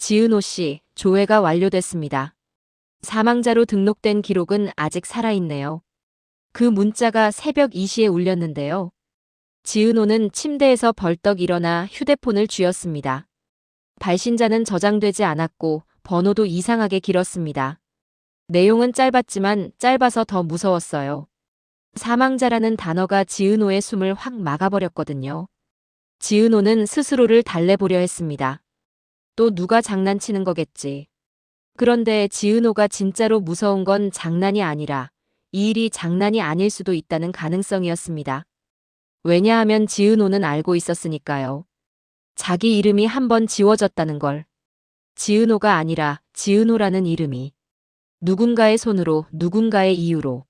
지은호 씨, 조회가 완료됐습니다. 사망자로 등록된 기록은 아직 살아있네요. 그 문자가 새벽 2시에 울렸는데요. 지은호는 침대에서 벌떡 일어나 휴대폰을 쥐었습니다. 발신자는 저장되지 않았고 번호도 이상하게 길었습니다. 내용은 짧았지만 짧아서 더 무서웠어요. 사망자라는 단어가 지은호의 숨을 확 막아버렸거든요. 지은호는 스스로를 달래보려 했습니다. 또 누가 장난치는 거겠지. 그런데 지은호가 진짜로 무서운 건 장난이 아니라 이 일이 장난이 아닐 수도 있다는 가능성이었습니다. 왜냐하면 지은호는 알고 있었으니까요. 자기 이름이 한번 지워졌다는 걸. 지은호가 아니라 지은호라는 이름이. 누군가의 손으로, 누군가의 이유로.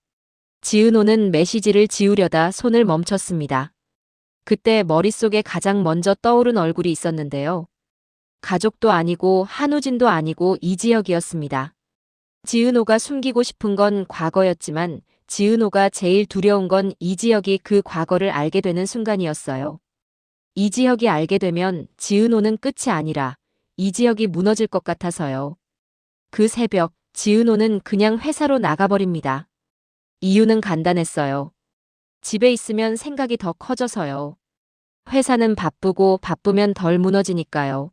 지은호는 메시지를 지우려다 손을 멈췄습니다. 그때 머릿속에 가장 먼저 떠오른 얼굴이 있었는데요. 가족도 아니고 한우진도 아니고 이지혁이었습니다. 지은호가 숨기고 싶은 건 과거였지만 지은호가 제일 두려운 건 이지혁이 그 과거를 알게 되는 순간이었어요. 이지혁이 알게 되면 지은호는 끝이 아니라 이지혁이 무너질 것 같아서요. 그 새벽 지은호는 그냥 회사로 나가버립니다. 이유는 간단했어요. 집에 있으면 생각이 더 커져서요. 회사는 바쁘고 바쁘면 덜 무너지니까요.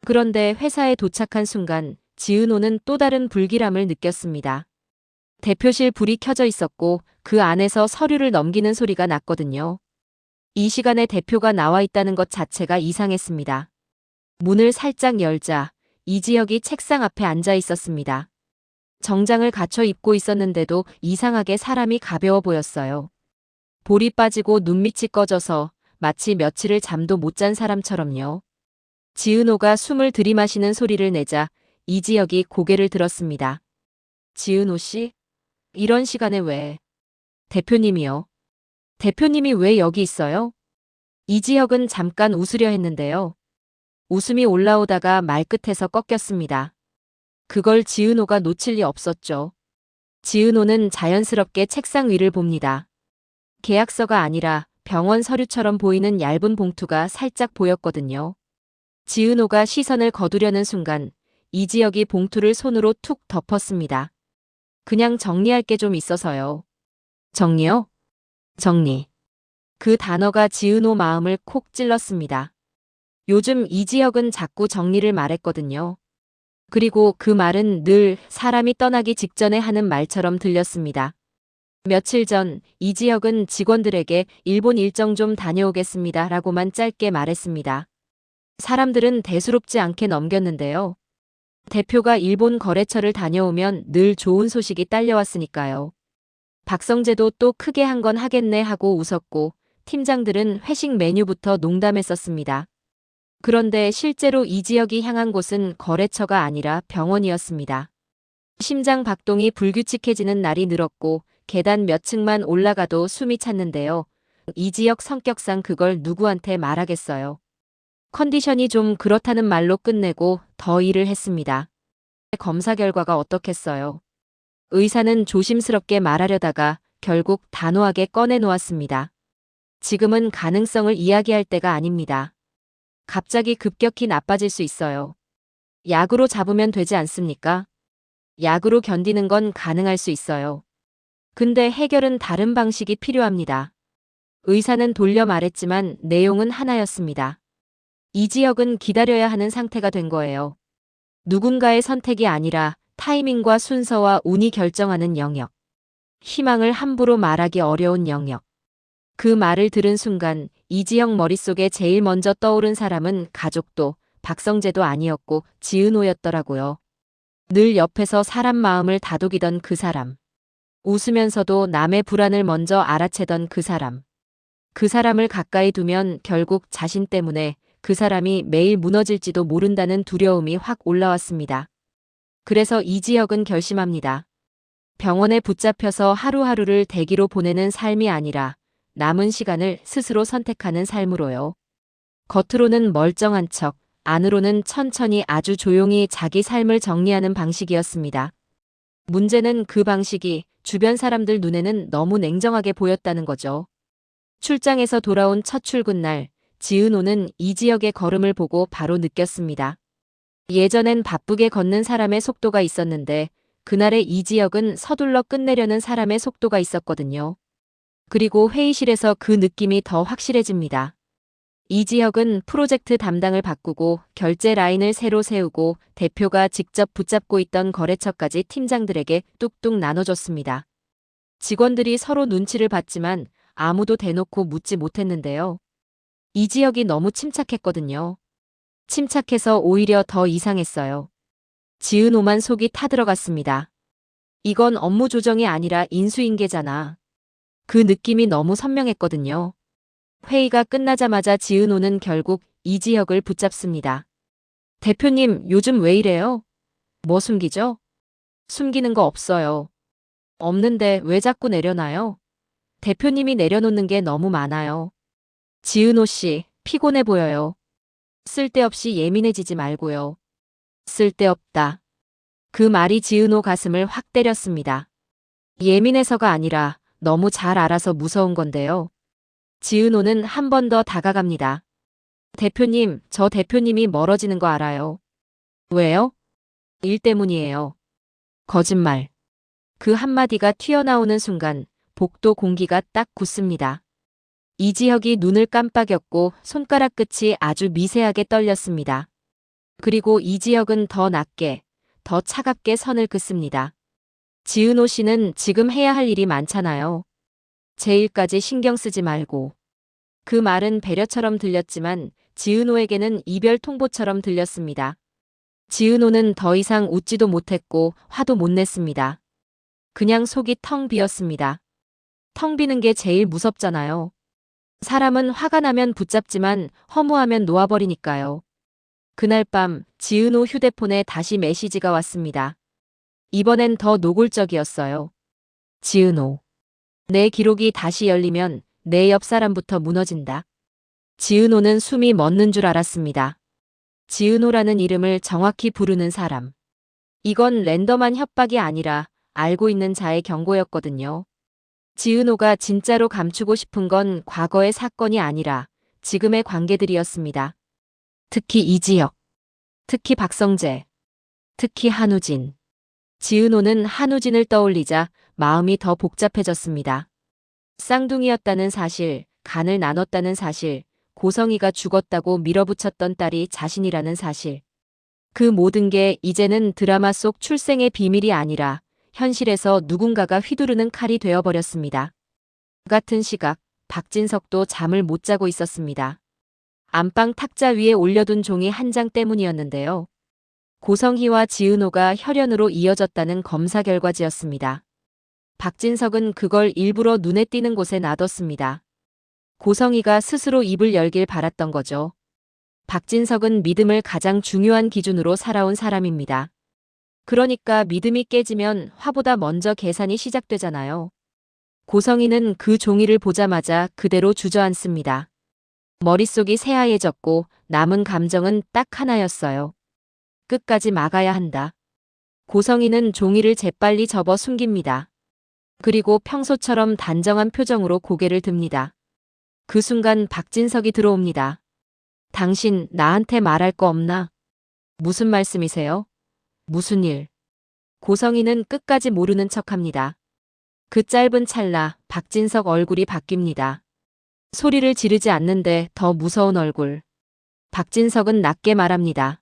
그런데 회사에 도착한 순간 지은호는 또 다른 불길함을 느꼈습니다. 대표실 불이 켜져 있었고 그 안에서 서류를 넘기는 소리가 났거든요. 이 시간에 대표가 나와 있다는 것 자체가 이상했습니다. 문을 살짝 열자 이지혁이 책상 앞에 앉아 있었습니다. 정장을 갖춰 입고 있었는데도 이상하게 사람이 가벼워 보였어요. 볼이 빠지고 눈밑이 꺼져서 마치 며칠을 잠도 못 잔 사람처럼요. 지은호가 숨을 들이마시는 소리를 내자 이지혁이 고개를 들었습니다. 지은호 씨? 이런 시간에 왜? 대표님이요. 대표님이 왜 여기 있어요? 이지혁은 잠깐 웃으려 했는데요. 웃음이 올라오다가 말끝에서 꺾였습니다. 그걸 지은호가 놓칠 리 없었죠. 지은호는 자연스럽게 책상 위를 봅니다. 계약서가 아니라 병원 서류처럼 보이는 얇은 봉투가 살짝 보였거든요. 지은호가 시선을 거두려는 순간 이지혁이 봉투를 손으로 툭 덮었습니다. 그냥 정리할 게 좀 있어서요. 정리요? 정리. 그 단어가 지은호 마음을 콕 찔렀습니다. 요즘 이지혁은 자꾸 정리를 말했거든요. 그리고 그 말은 늘 사람이 떠나기 직전에 하는 말처럼 들렸습니다. 며칠 전 이지혁은 직원들에게 일본 일정 좀 다녀오겠습니다 라고만 짧게 말했습니다. 사람들은 대수롭지 않게 넘겼는데요. 대표가 일본 거래처를 다녀오면 늘 좋은 소식이 딸려왔으니까요. 박성재도 또 크게 한 건 하겠네 하고 웃었고 팀장들은 회식 메뉴부터 농담했었습니다. 그런데 실제로 이지혁이 향한 곳은 거래처가 아니라 병원이었습니다. 심장 박동이 불규칙해지는 날이 늘었고 계단 몇 층만 올라가도 숨이 찼는데요. 이지혁 성격상 그걸 누구한테 말하겠어요. 컨디션이 좀 그렇다는 말로 끝내고 더 일을 했습니다. 검사 결과가 어떻겠어요? 의사는 조심스럽게 말하려다가 결국 단호하게 꺼내놓았습니다. 지금은 가능성을 이야기할 때가 아닙니다. 갑자기 급격히 나빠질 수 있어요. 약으로 잡으면 되지 않습니까? 약으로 견디는 건 가능할 수 있어요. 근데 해결은 다른 방식이 필요합니다. 의사는 돌려 말했지만 내용은 하나였습니다. 이지혁은 기다려야 하는 상태가 된 거예요. 누군가의 선택이 아니라 타이밍과 순서와 운이 결정하는 영역. 희망을 함부로 말하기 어려운 영역. 그 말을 들은 순간 이지혁 머릿속에 제일 먼저 떠오른 사람은 가족도 박성재도 아니었고 지은호였더라고요. 늘 옆에서 사람 마음을 다독이던 그 사람. 웃으면서도 남의 불안을 먼저 알아채던 그 사람. 그 사람을 가까이 두면 결국 자신 때문에 그 사람이 매일 무너질지도 모른다는 두려움이 확 올라왔습니다. 그래서 이지혁은 결심합니다. 병원에 붙잡혀서 하루하루를 대기로 보내는 삶이 아니라 남은 시간을 스스로 선택하는 삶으로요. 겉으로는 멀쩡한 척, 안으로는 천천히 아주 조용히 자기 삶을 정리하는 방식이었습니다. 문제는 그 방식이 주변 사람들 눈에는 너무 냉정하게 보였다는 거죠. 출장에서 돌아온 첫 출근 날, 지은호는 이지혁의 걸음을 보고 바로 느꼈습니다. 예전엔 바쁘게 걷는 사람의 속도가 있었는데 그날의 이지혁은 서둘러 끝내려는 사람의 속도가 있었거든요. 그리고 회의실에서 그 느낌이 더 확실해집니다. 이지혁은 프로젝트 담당을 바꾸고 결제 라인을 새로 세우고 대표가 직접 붙잡고 있던 거래처까지 팀장들에게 뚝뚝 나눠줬습니다. 직원들이 서로 눈치를 봤지만 아무도 대놓고 묻지 못했는데요. 이지혁이 너무 침착했거든요. 침착해서 오히려 더 이상했어요. 지은호만 속이 타들어갔습니다. 이건 업무 조정이 아니라 인수인계잖아. 그 느낌이 너무 선명했거든요. 회의가 끝나자마자 지은호는 결국 이지혁을 붙잡습니다. 대표님, 요즘 왜 이래요? 뭐 숨기죠? 숨기는 거 없어요. 없는데 왜 자꾸 내려놔요? 대표님이 내려놓는 게 너무 많아요. 지은호 씨, 피곤해 보여요. 쓸데없이 예민해지지 말고요. 쓸데없다. 그 말이 지은호 가슴을 확 때렸습니다. 예민해서가 아니라 너무 잘 알아서 무서운 건데요. 지은호는 한 번 더 다가갑니다. 대표님, 저 대표님이 멀어지는 거 알아요. 왜요? 일 때문이에요. 거짓말. 그 한마디가 튀어나오는 순간 복도 공기가 딱 굳습니다. 이지혁이 눈을 깜빡였고 손가락 끝이 아주 미세하게 떨렸습니다. 그리고 이지혁은 더 낮게, 더 차갑게 선을 긋습니다. 지은호 씨는 지금 해야 할 일이 많잖아요. 제 일까지 신경 쓰지 말고. 그 말은 배려처럼 들렸지만 지은호에게는 이별 통보처럼 들렸습니다. 지은호는 더 이상 웃지도 못했고 화도 못 냈습니다. 그냥 속이 텅 비었습니다. 텅 비는 게 제일 무섭잖아요. 사람은 화가 나면 붙잡지만 허무하면 놓아버리니까요. 그날 밤 지은호 휴대폰에 다시 메시지가 왔습니다. 이번엔 더 노골적이었어요. 지은호. 내 기록이 다시 열리면 내 옆 사람부터 무너진다. 지은호는 숨이 멎는 줄 알았습니다. 지은호라는 이름을 정확히 부르는 사람. 이건 랜덤한 협박이 아니라 알고 있는 자의 경고였거든요. 지은호가 진짜로 감추고 싶은 건 과거의 사건이 아니라 지금의 관계들이었습니다. 특히 이지혁, 특히 박성재, 특히 한우진. 지은호는 한우진을 떠올리자 마음이 더 복잡해졌습니다. 쌍둥이였다는 사실, 간을 나눴다는 사실, 고성이가 죽었다고 밀어붙였던 딸이 자신이라는 사실. 그 모든 게 이제는 드라마 속 출생의 비밀이 아니라 현실에서 누군가가 휘두르는 칼이 되어버렸습니다. 같은 시각, 박진석도 잠을 못 자고 있었습니다. 안방 탁자 위에 올려둔 종이 한 장 때문이었는데요. 고성희와 지은호가 혈연으로 이어졌다는 검사 결과지였습니다. 박진석은 그걸 일부러 눈에 띄는 곳에 놔뒀습니다. 고성희가 스스로 입을 열길 바랐던 거죠. 박진석은 믿음을 가장 중요한 기준으로 살아온 사람입니다. 그러니까 믿음이 깨지면 화보다 먼저 계산이 시작되잖아요. 고성희는 그 종이를 보자마자 그대로 주저앉습니다. 머릿속이 새하얘졌고 남은 감정은 딱 하나였어요. 끝까지 막아야 한다. 고성희는 종이를 재빨리 접어 숨깁니다. 그리고 평소처럼 단정한 표정으로 고개를 듭니다. 그 순간 박진석이 들어옵니다. 당신 나한테 말할 거 없나? 무슨 말씀이세요? 무슨 일? 고성희는 끝까지 모르는 척합니다. 그 짧은 찰나 박진석 얼굴이 바뀝니다. 소리를 지르지 않는데 더 무서운 얼굴. 박진석은 낮게 말합니다.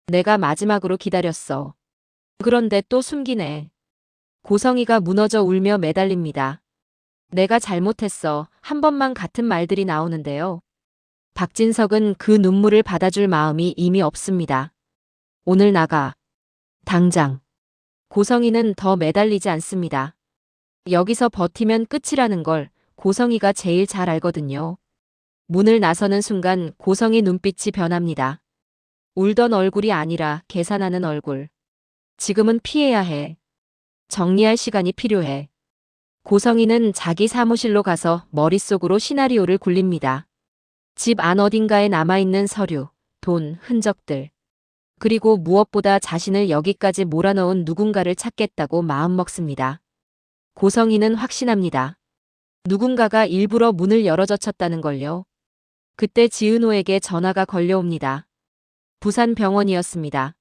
내가 마지막으로 기다렸어. 그런데 또 숨기네. 고성희가 무너져 울며 매달립니다. 내가 잘못했어. 한 번만 같은 말들이 나오는데요. 박진석은 그 눈물을 받아줄 마음이 이미 없습니다. 오늘 나가. 당장. 고성희는 더 매달리지 않습니다. 여기서 버티면 끝이라는 걸 고성희가 제일 잘 알거든요. 문을 나서는 순간 고성희 눈빛이 변합니다. 울던 얼굴이 아니라 계산하는 얼굴. 지금은 피해야 해. 정리할 시간이 필요해. 고성희는 자기 사무실로 가서 머릿속으로 시나리오를 굴립니다. 집 안 어딘가에 남아있는 서류, 돈, 흔적들. 그리고 무엇보다 자신을 여기까지 몰아넣은 누군가를 찾겠다고 마음먹습니다. 고성희는 확신합니다. 누군가가 일부러 문을 열어젖혔다는 걸요. 그때 지은호에게 전화가 걸려옵니다. 부산 병원이었습니다.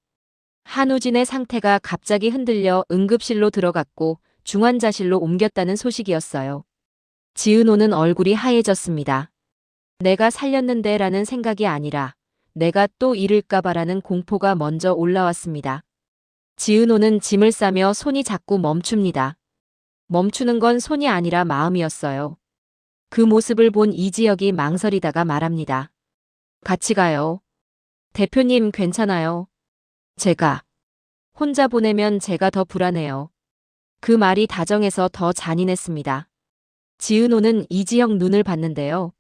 한우진의 상태가 갑자기 흔들려 응급실로 들어갔고 중환자실로 옮겼다는 소식이었어요. 지은호는 얼굴이 하얘졌습니다. 내가 살렸는데 라는 생각이 아니라 내가 또 잃을까봐라는 공포가 먼저 올라왔습니다. 지은호는 짐을 싸며 손이 자꾸 멈춥니다. 멈추는 건 손이 아니라 마음이었어요. 그 모습을 본 이지혁이 망설이다가 말합니다. 같이 가요. 대표님 괜찮아요. 제가 혼자 보내면 제가 더 불안해요. 그 말이 다정해서 더 잔인했습니다. 지은호는 이지혁 눈을 봤는데요.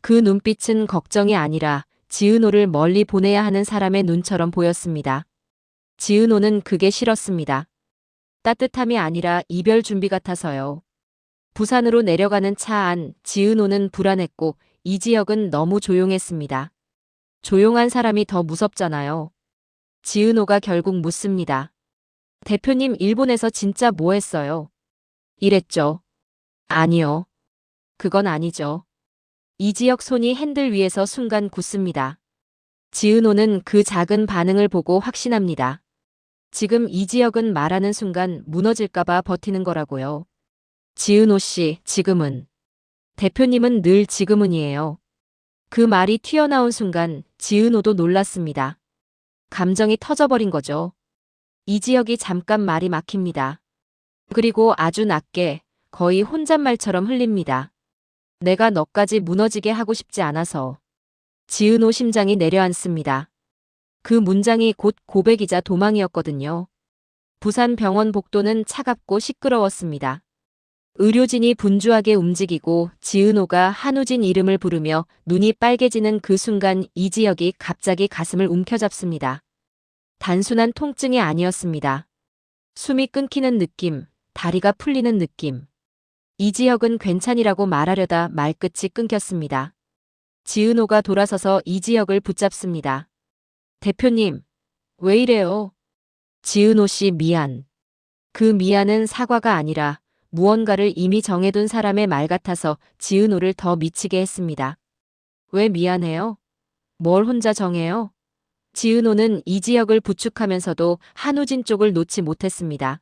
그 눈빛은 걱정이 아니라 지은호를 멀리 보내야 하는 사람의 눈처럼 보였습니다. 지은호는 그게 싫었습니다. 따뜻함이 아니라 이별 준비 같아서요. 부산으로 내려가는 차 안 지은호는 불안했고 이지혁은 너무 조용했습니다. 조용한 사람이 더 무섭잖아요. 지은호가 결국 묻습니다. 대표님 일본에서 진짜 뭐 했어요? 이랬죠. 아니요. 그건 아니죠. 이지혁 손이 핸들 위에서 순간 굳습니다. 지은호는 그 작은 반응을 보고 확신합니다. 지금 이지혁은 말하는 순간 무너질까봐 버티는 거라고요. 지은호 씨, 지금은. 대표님은 늘 지금은이에요. 그 말이 튀어나온 순간 지은호도 놀랐습니다. 감정이 터져버린 거죠. 이지혁이 잠깐 말이 막힙니다. 그리고 아주 낮게, 거의 혼잣말처럼 흘립니다. 내가 너까지 무너지게 하고 싶지 않아서. 지은호 심장이 내려앉습니다. 그 문장이 곧 고백이자 도망이었거든요. 부산 병원 복도는 차갑고 시끄러웠습니다. 의료진이 분주하게 움직이고 지은호가 한우진 이름을 부르며 눈이 빨개지는 그 순간 이지혁이 갑자기 가슴을 움켜잡습니다. 단순한 통증이 아니었습니다. 숨이 끊기는 느낌, 다리가 풀리는 느낌. 이지혁은 괜찮이라고 말하려다 말끝이 끊겼습니다. 지은호가 돌아서서 이지혁을 붙잡습니다. 대표님, 왜 이래요? 지은호 씨 미안. 그 미안은 사과가 아니라 무언가를 이미 정해둔 사람의 말 같아서 지은호를 더 미치게 했습니다. 왜 미안해요? 뭘 혼자 정해요? 지은호는 이지혁을 부축하면서도 한우진 쪽을 놓지 못했습니다.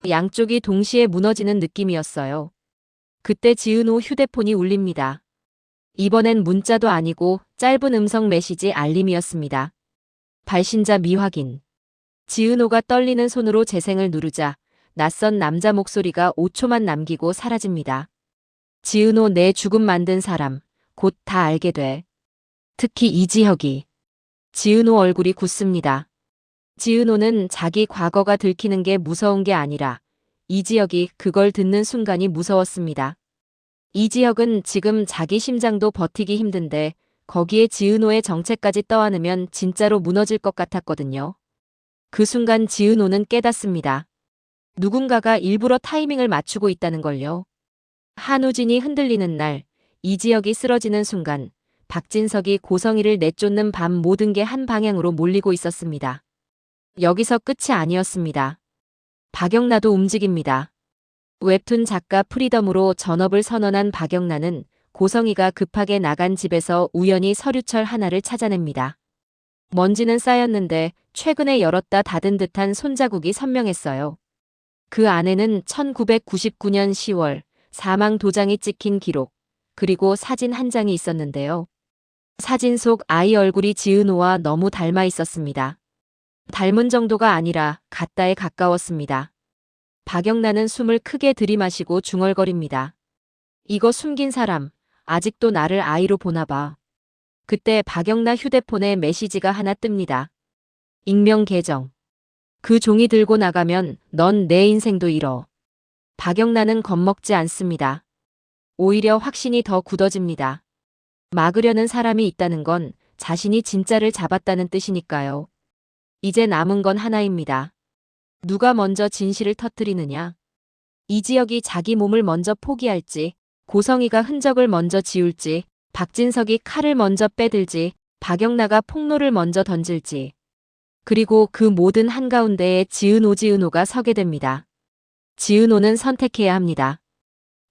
양쪽이 동시에 무너지는 느낌이었어요. 그때 지은호 휴대폰이 울립니다. 이번엔 문자도 아니고 짧은 음성 메시지 알림이었습니다. 발신자 미확인. 지은호가 떨리는 손으로 재생을 누르자 낯선 남자 목소리가 5초만 남기고 사라집니다. 지은호 내 죽음 만든 사람, 곧 다 알게 돼. 특히 이지혁이. 지은호 얼굴이 굳습니다. 지은호는 자기 과거가 들키는 게 무서운 게 아니라 이지혁이 그걸 듣는 순간이 무서웠습니다. 이지혁은 지금 자기 심장도 버티기 힘든데 거기에 지은호의 정체까지 떠안으면 진짜로 무너질 것 같았거든요. 그 순간 지은호는 깨닫습니다. 누군가가 일부러 타이밍을 맞추고 있다는 걸요. 한우진이 흔들리는 날, 이지혁이 쓰러지는 순간, 박진석이 고성희를 내쫓는 밤 모든 게 한 방향으로 몰리고 있었습니다. 여기서 끝이 아니었습니다. 박영나도 움직입니다. 웹툰 작가 프리덤으로 전업을 선언한 박영나는 고성희가 급하게 나간 집에서 우연히 서류철 하나를 찾아냅니다. 먼지는 쌓였는데 최근에 열었다 닫은 듯한 손자국이 선명했어요. 그 안에는 1999년 10월 사망 도장이 찍힌 기록, 그리고 사진 한 장이 있었는데요. 사진 속 아이 얼굴이 지은호와 너무 닮아 있었습니다. 닮은 정도가 아니라 같다에 가까웠습니다. 박영란은 숨을 크게 들이마시고 중얼거립니다. 이거 숨긴 사람, 아직도 나를 아이로 보나 봐. 그때 박영란 휴대폰에 메시지가 하나 뜹니다. 익명 계정. 그 종이 들고 나가면 넌 내 인생도 잃어. 박영란은 겁먹지 않습니다. 오히려 확신이 더 굳어집니다. 막으려는 사람이 있다는 건 자신이 진짜를 잡았다는 뜻이니까요. 이제 남은 건 하나입니다. 누가 먼저 진실을 터뜨리느냐. 이지혁이 자기 몸을 먼저 포기할지, 고성희가 흔적을 먼저 지울지, 박진석이 칼을 먼저 빼들지, 박영나가 폭로를 먼저 던질지. 그리고 그 모든 한가운데에 지은호가 서게 됩니다. 지은호는 선택해야 합니다.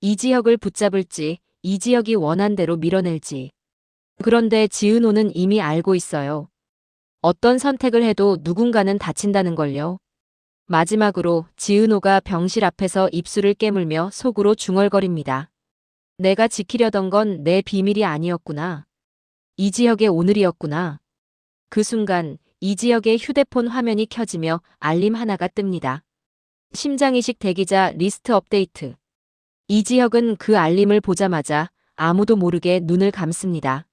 이지혁을 붙잡을지, 이지혁이 원한 대로 밀어낼지. 그런데 지은호는 이미 알고 있어요. 어떤 선택을 해도 누군가는 다친다는 걸요. 마지막으로 지은호가 병실 앞에서 입술을 깨물며 속으로 중얼거립니다. 내가 지키려던 건 내 비밀이 아니었구나. 이지혁의 오늘이었구나. 그 순간 이지혁의 휴대폰 화면이 켜지며 알림 하나가 뜹니다. 심장이식 대기자 리스트 업데이트. 이지혁은 그 알림을 보자마자 아무도 모르게 눈을 감습니다.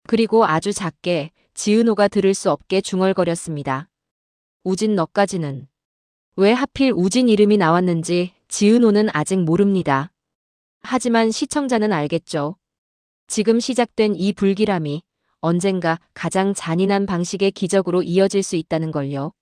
그리고 아주 작게 지은호가 들을 수 없게 중얼거렸습니다. 우진 너까지는. 왜 하필 우진 이름이 나왔는지 지은호는 아직 모릅니다. 하지만 시청자는 알겠죠. 지금 시작된 이 불길함이 언젠가 가장 잔인한 방식의 기적으로 이어질 수 있다는 걸요.